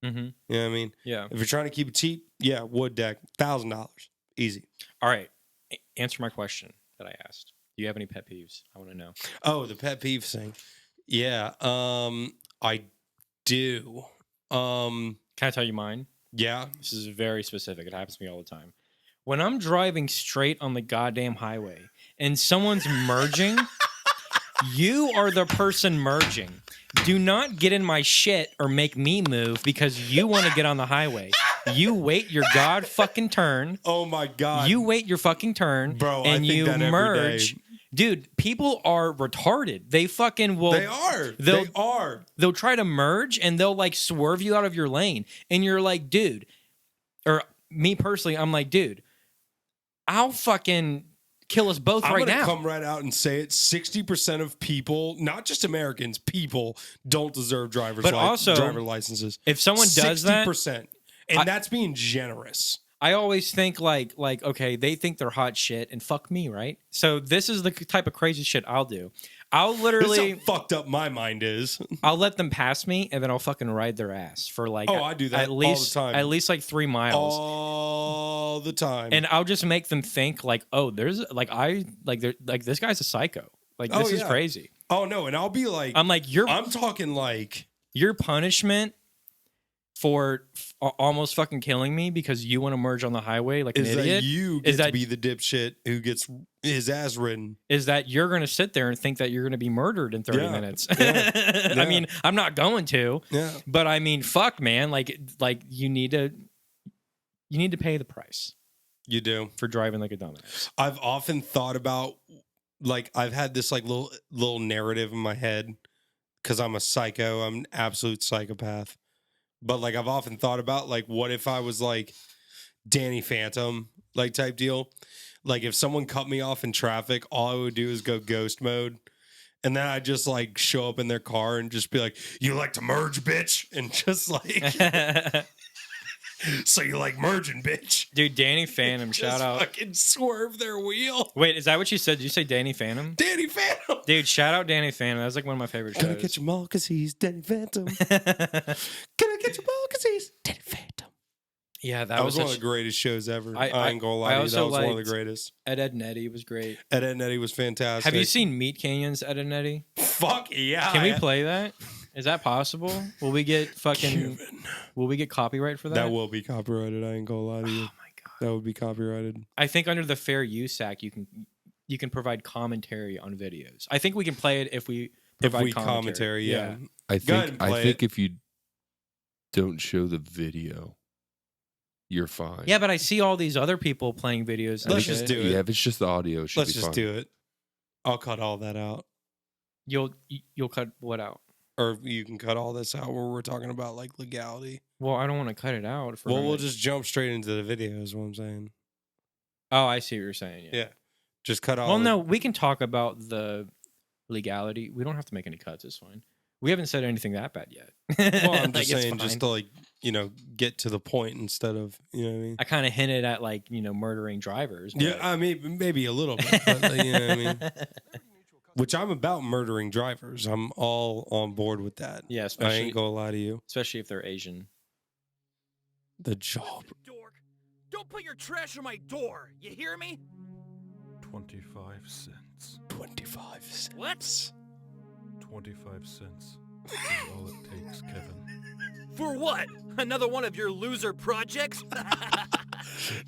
Mm-hmm. You know what I mean? Yeah. If you're trying to keep it cheap, yeah, wood deck, $1,000. Easy. All right. Answer my question that I asked. Do you have any pet peeves? I want to know. Oh, the pet peeve thing. Yeah. I do. Can I tell you mine? Yeah. This is very specific. It happens to me all the time. When I'm driving straight on the goddamn highway and someone's merging, you are the person merging. Do not get in my shit or make me move because you want to get on the highway. You wait your god fucking turn. Oh my God. You wait your fucking turn, Bro, I and think you that every merge. day. Dude, people are retarded. They fucking will. They are. They'll- They are. They'll try to merge and they'll like swerve you out of your lane. And you're like, dude, or me personally, I'm like, dude, I'll fucking kill us both I'm right gonna now. come right out and say it. 60% of people, not just Americans, people don't deserve driver licenses. If someone does that, 60%. And that's being generous. I always think like, okay, they think they're hot shit and fuck me, right? So this is the type of crazy shit I'll do. I'll This is literally, how fucked up my mind is. I'll let them pass me and then I'll fucking ride their ass for like, I do that at least, all the time. at least like 3 miles. All the time. And I'll just make them think like, oh, there's like, this guy's a psycho. Like, Oh, this is yeah. crazy. oh no, and I'll be like, I'm like, I'm talking like, your punishment for almost fucking killing me because you want to merge on the highway like an is that idiot you is get to that- be the dipshit who gets his ass ridden. is that you're going to sit there and think that you're going to be murdered in 30 Yeah. minutes. Yeah. I Yeah. mean, I'm not going to, Yeah. but I mean, fuck, man. Like you need to pay the price You do. for driving like a dumbass. I've often thought about, like, I've had this like little narrative in my head because I'm a psycho. I'm an absolute psychopath. But like, I've often thought about, like, what if I was like Danny Phantom, like, type deal? Like, if someone cut me off in traffic, all I would do is go ghost mode. And then I'd just like show up in their car and just be like, "You like to merge, bitch?" And just like, "So you like merging, bitch?" Dude, Danny Phantom, shout Just out. fucking swerve their wheel. Wait, is that what you said? Did you say Danny Phantom? Danny Phantom. Dude, shout out Danny Phantom. That's like one of my favorite Gonna shows. get your mall because he's Danny Phantom. Gonna get your mall because he's Danny Phantom. Yeah, That was one of such- the greatest shows ever. I- I ain't gonna lie I to you. also That was one of liked- the greatest. Ed and Eddie was great. Ed and Eddie was fantastic. Have you seen Meat Canyon's Ed and Eddie? Fuck yeah. Can we play that? Is that possible? Will we get fucking? Cuban. Will we get copyright for that? That will be copyrighted. I ain't gonna lie to you. Oh my god! That would be copyrighted. I think under the Fair Use Act, you can provide commentary on videos. I think we can play it if we If provide we commentary, yeah. I Go ahead think and play it. if you don't show the video, you're fine. Yeah, but I see all these other people playing videos. and Let's just shit. do it. Yeah, if it's just the audio, it should Let's be just fine. do it. I'll cut all that out. You'll cut what out? Or you can cut all this out where we're talking about like legality. Well, I don't want to cut it out. If we're Well, gonna- we'll just jump straight into the video is what I'm saying. Oh, I see what you're saying. Yeah. Yeah. Just cut all Well, the- no, we can talk about the legality. We don't have to make any cuts. It's fine. We haven't said anything that bad yet. Well, I'm Like, just it's saying, just fine. to like, get to the point instead of, you know what I mean? I kind of hinted at like murdering drivers. Yeah, but- I mean, maybe a little bit, but, like, you know what I mean? Which I'm about murdering drivers. I'm all on board with that. Yeah, I especially ain't gonna lie to you. especially if they're Asian. The job. Dork! Don't put your trash on my door! You hear me? 25 cents. 25 cents. What? 25 cents is all it takes, Kevin. For what? Another one of your loser projects?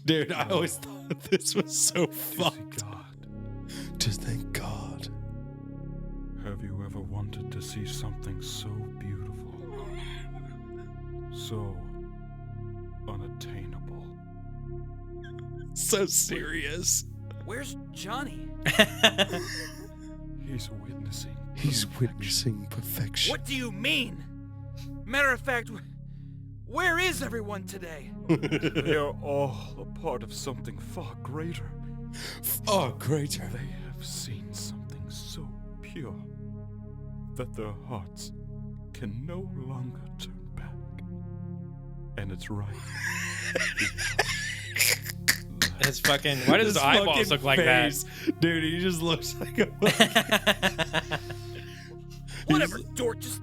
Dude, I always thought this was so To see fucked. God. Just thank God. Have you ever wanted to see something so beautiful? So unattainable? So serious. Where's Johnny? He's witnessing. He's perfection. witnessing perfection. What do you mean? Matter of fact, where is everyone today? They are all a part of something far greater. Oh, greater. They have seen something so pure that their hearts can no longer turn back. And it's right. His fucking. Why does his eyeballs fucking look like face. Dude, he just looks like a. that? Whatever, dork. Just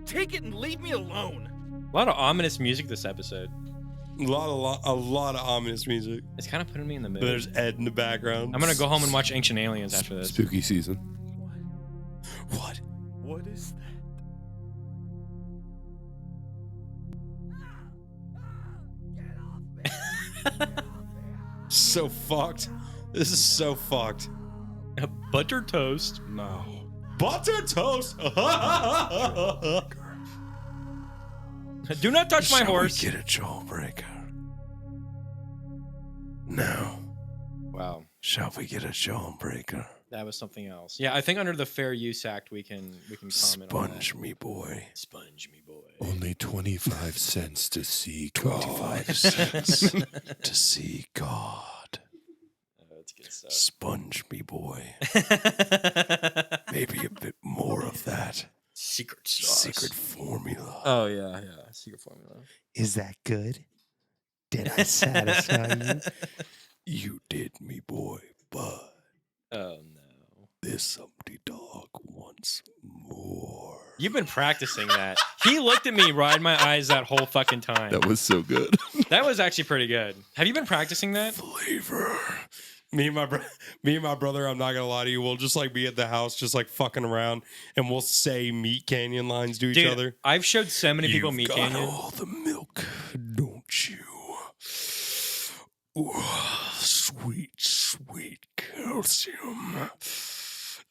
take it and leave me alone. A lot of ominous music this episode. A lot of ominous music. It's kind of putting me in the mood. There's Ed in the background. I'm gonna go home and watch Ancient Aliens after this. Spooky season. What? What is that? So fucked. This is so fucked. Butter toast. Now, Butter toast. Do not touch my Shall horse. we get a jawbreaker? Now, Wow, shall we get a jawbreaker? that was something else. Yeah, I think under the Fair Use Act we can comment on that. Sponge me, boy. Sponge me, boy. Only 25 cents to see God. 25 cents to see God. That's good stuff. Sponge me, boy. Maybe a bit more of that. Secret sauce. Secret formula. Oh yeah. Secret formula. Is that good? Did I satisfy you? You did me, boy, but Oh no. this empty dog wants more. You've been practicing that. He looked at me right in my eyes that whole fucking time. That was so good. That was actually pretty good. Have you been practicing that? Flavor. Me and my brother, I'm not gonna lie to you, we'll just like be at the house just like fucking around and we'll say Meat Canyon lines to each Dude, other. I've showed so many people You've Meat got Canyon. all the milk, don't you? Ooh, sweet, sweet calcium.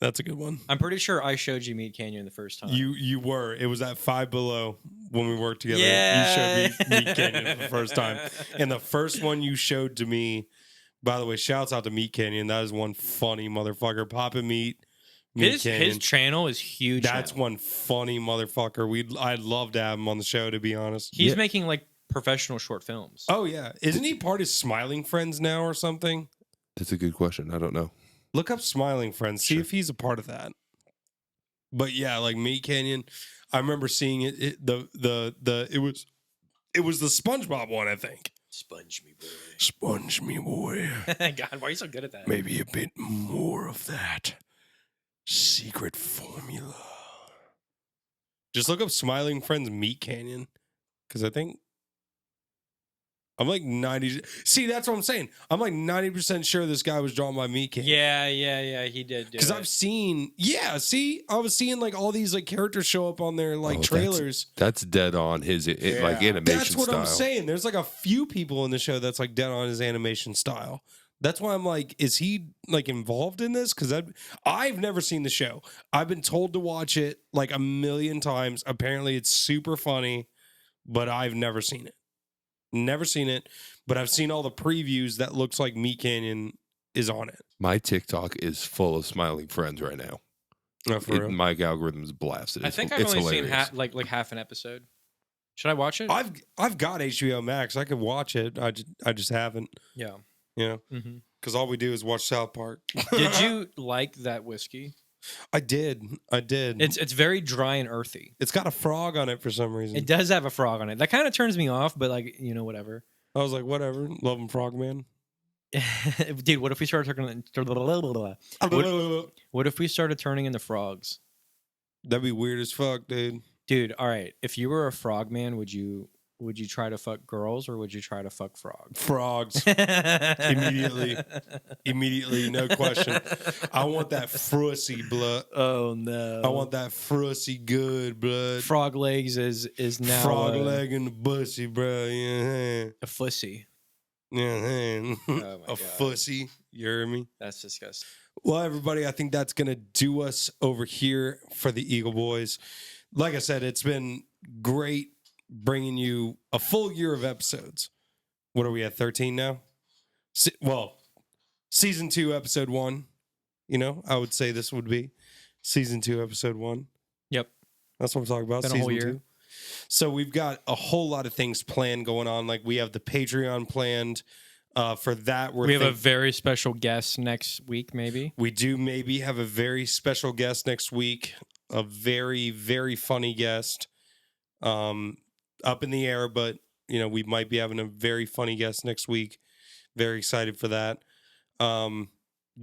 That's a good one. I'm pretty sure I showed you Meat Canyon the first time. You were. It was at Five Below when we worked together. Yeah. You showed me Meat Canyon for the first time. And the first one you showed to me, by the way, shouts out to Meat Canyon. That is one funny motherfucker. Poppin' Meat Canyon. his channel is huge. That's now. one funny motherfucker. I'd love to have him on the show, to be honest. He's making like professional short films. Oh yeah. Isn't he part of Smiling Friends now or something? That's a good question. I don't know. Look up Smiling Friends. See if he's a part of that. But yeah, like Meat Canyon, I remember seeing it. It was the SpongeBob one, I think. Sponge me, boy. Sponge me, boy. God, why are you so good at that? Maybe a bit more of that secret formula. Just look up Smiling Friends Meat Canyon, because I think I'm like 90. See, that's what I'm saying. I'm like 90% sure this guy was drawn by Meat Canyon. Yeah, he did. do Because it. I've seen, I was seeing like all these like characters show up on their like trailers. That's dead on his like animation That's what style. I'm saying. There's like a few people in the show that's like dead on his animation style. That's why I'm like, is he like involved in this? Because I've never seen the show. I've been told to watch it like a million times. Apparently, it's super funny, but I've never seen it. Never seen it, but I've seen all the previews that looks like Meat Canyon is on it. My TikTok is full of smiling friends right now. No, for real. My algorithm's blasted. I think I've only seen half an episode. Should I watch it? I've got HBO Max. I could watch it. I just haven't. Yeah. You know, because all we do is watch South Park. Did you like that whiskey? I did. It's very dry and earthy. It's got a frog on it for some reason. It does have a frog on it. That kind of turns me off, but like, whatever. I was like, whatever. Love him, Frogman. Dude, what if we started turning what if we started turning into frogs? That'd be weird as fuck, dude. Dude, all right. If you were a frog man, would you try to fuck girls or would you try to fuck frogs? Frogs. Immediately, no question. I want that frussy blood. Oh no. I want that frussy good blood. Frog legs is now frog leg in the bussy, bro. Yeah, a fussy. yeah. Oh my A God. fussy. You hear me? That's disgusting. Well, everybody, I think that's gonna do us over here for the Eagle Boys. Like I said, it's been great bringing you a full year of episodes. What are we at, 13 now? Season 2, episode 1. I would say this would be season 2, episode 1. Yep. That's what I'm talking about. Been a season whole year. 2. So we've got a whole lot of things planned going on. Like we have the Patreon planned. For that, We have a very special guest next week, maybe. We do maybe have a very special guest next week. A very, very funny guest. Up in the air, but we might be having a very funny guest next week. Very excited for that.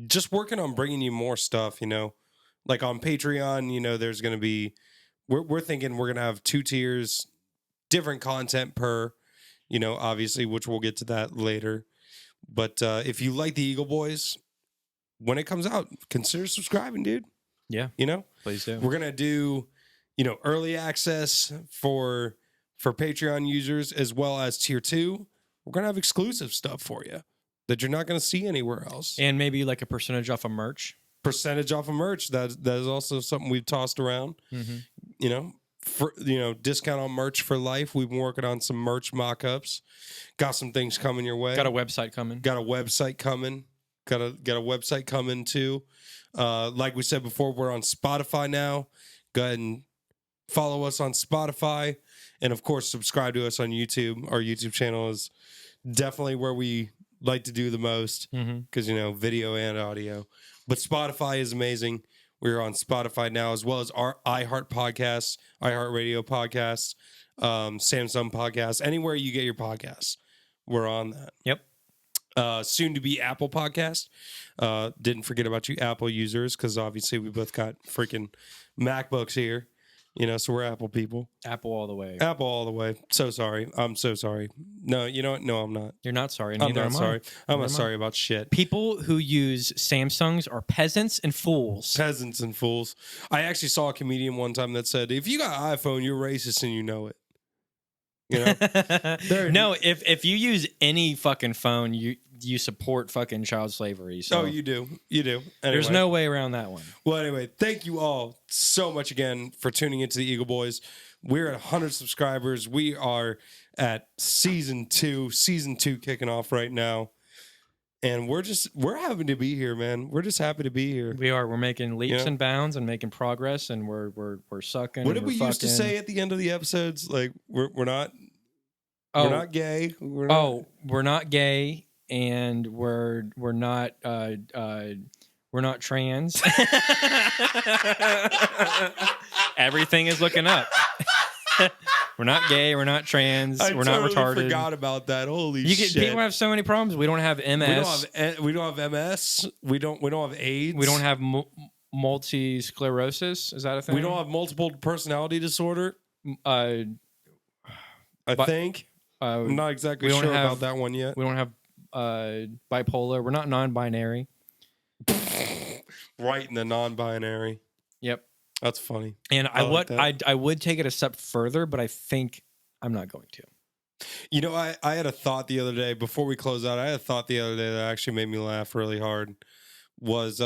Just working on bringing you more stuff, you know, like on Patreon, you know, there's going to be, we're thinking we're going to have 2 tiers, different content per, you know, obviously, which we'll get to that later. But if you like the Eagle Boys, when it comes out, consider subscribing, dude. Yeah. You know, Please do. we're going to do, you know, early access for Patreon users, as well as tier 2. We're going to have exclusive stuff for you that you're not going to see anywhere else. And maybe like a percentage off of merch. Percentage off of merch. That is also something we've tossed around. Mm-hmm. You know, for, you know, discount on merch for life. We've been working on some merch mock-ups. Got some things coming your way. Got a website coming. Got a website coming. Got a website coming too. Like we said before, we're on Spotify now. Go ahead and follow us on Spotify, and of course, subscribe to us on YouTube. Our YouTube channel is definitely where we like to do the most because, you know, video and audio. But Spotify is amazing. We're on Spotify now, as well as our iHeart podcasts, iHeartRadio podcasts, Samsung podcasts, anywhere you get your podcasts. We're on that. Yep. Soon to be Apple Podcast. Didn't forget about you Apple users, because obviously we both got freaking MacBooks here. You know, so we're Apple people. Apple all the way. Apple all the way. So sorry. I'm so sorry. No, you know what? No, I'm not. You're not sorry. I'm Neither not am sorry. I. I'm not sorry about shit. People who use Samsungs are peasants and fools. Peasants and fools. I actually saw a comedian one time that said, if you got an iPhone, you're racist and you know it. You know? No, if you use any fucking phone, you support fucking child slavery. So Oh, you do. You do. there's Anyway. no way around that one. Well, anyway, thank you all so much again for tuning into the Eagle Boys. We're at 100 subscribers. We are at season 2 kicking off right now. And we're happy to be here, man. We're just happy to be here. We're making leaps Yeah. and bounds and making progress, and we're sucking. What and did we we're used to fucking. say at the end of the episodes? Like we're not Oh, we're not gay. We're not, we're not gay, and we're not trans. Everything is looking up. We're not gay. We're not trans. I we're totally not retarded. forgot about that. Holy shit! People have so many problems. We don't have MS. We don't have MS. We don't have AIDS. We don't have multi-sclerosis. Is that a thing? We don't have multiple personality disorder. Uh, I think. I'm not exactly we don't sure have- about that one yet. we don't have bipolar. We're not non-binary. Right in the non-binary. Yep. That's funny. And I like that. I would take it a step further, but I think I'm not going to. You know, I had a thought the other day before we close out. I had a thought the other day that actually made me laugh really hard. Was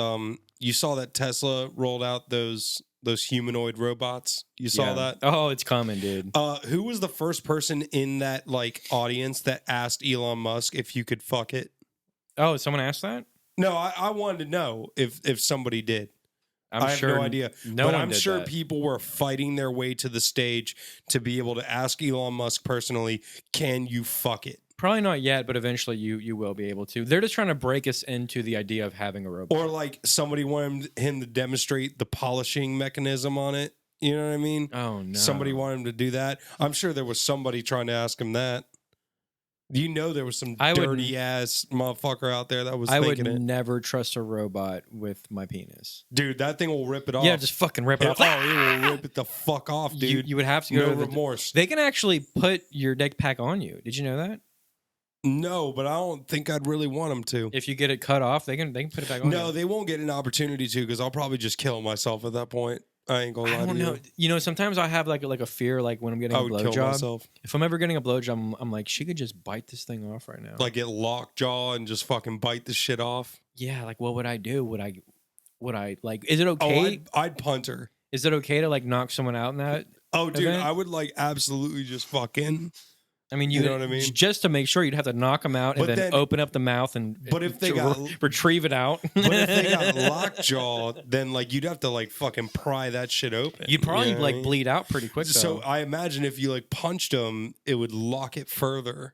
you saw that Tesla rolled out those humanoid robots? You saw Yeah. that? Oh, it's coming, dude. Who was the first person in that like audience that asked Elon Musk if you could fuck it? Oh, someone asked that? No, I wanted to know if somebody did. I have no idea. No but one I'm did sure that. people were fighting their way to the stage to be able to ask Elon Musk personally, can you fuck it? Probably not yet, but eventually you will be able to. They're just trying to break us into the idea of having a robot. Or like somebody wanted him to demonstrate the polishing mechanism on it. You know what I mean? Oh no! Somebody wanted him to do that. I'm sure there was somebody trying to ask him that. You know, there was some dirty ass motherfucker out there that was thinking it. Never trust a robot with my penis. Dude, that thing will rip it off. Yeah, just fucking rip it off. Oh, it will rip it the fuck off, dude. You would have to go no to the remorse. They can actually put your dick pack on you. Did you know that? No, but I don't think I'd really want them to. If you get it cut off, they can put it back on. No, you. they won't get an opportunity to because I'll probably just kill myself at that point. I ain't gonna lie I don't to know. you. You know, sometimes I have like a fear, like when I'm getting I a would kill blowjob. myself. If I'm ever getting a blowjob, I'm like, she could just bite this thing off right now. Like get lockjaw and just fucking bite the shit off. Yeah, like what would I do? Would I like? Is it Oh, okay? I'd punt her. Is it okay to like knock someone out in that? Oh, dude, event? I would like absolutely just fucking. I mean, You know what I mean? Just to make sure, you'd have to knock them out and But then then- open up the mouth and But if they got- retrieve it out. But if they got lockjaw, then like you'd have to like fucking pry that shit open. You'd probably You know what I like mean? bleed out pretty quick. So though. I imagine if you like punched them, it would lock it further.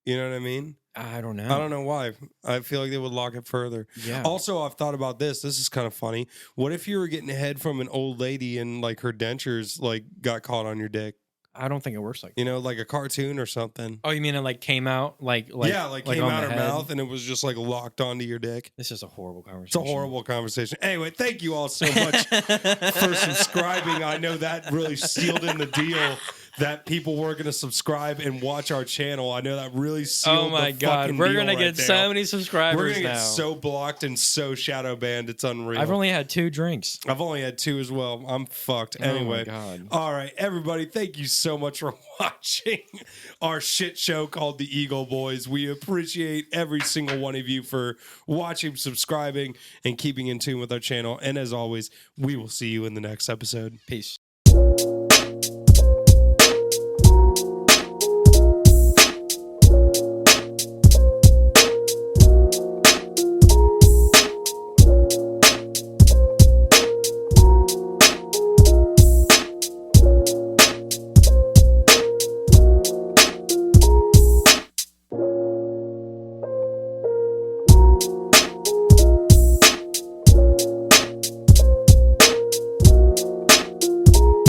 You know what I mean? I don't know. I don't know why. I feel like they would lock it further. Yeah. Also, I've thought about this. This is kind of funny. What if you were getting head from an old lady and like her dentures like got caught on your dick? I don't think it works like that. You know, like a cartoon or something. Oh, you mean it like came out like came on out the her head? mouth and it was just like locked onto your dick. This is a horrible conversation. It's a horrible conversation. Anyway, thank you all so much for subscribing. I know that really sealed in the deal that people were going to subscribe and watch our channel. I know that really sealed Oh my the god, fucking we're deal gonna right get there. so many subscribers We're gonna now. get so blocked and so shadow banned. It's unreal. I've only had 2 drinks. I've only had 2 as well. I'm fucked. Oh my Anyway, God. all right, everybody, thank you so much for watching our shit show called The Eagle Boys. We appreciate every single one of you for watching, subscribing, and keeping in tune with our channel. And as always, we will see you in the next episode. Peace.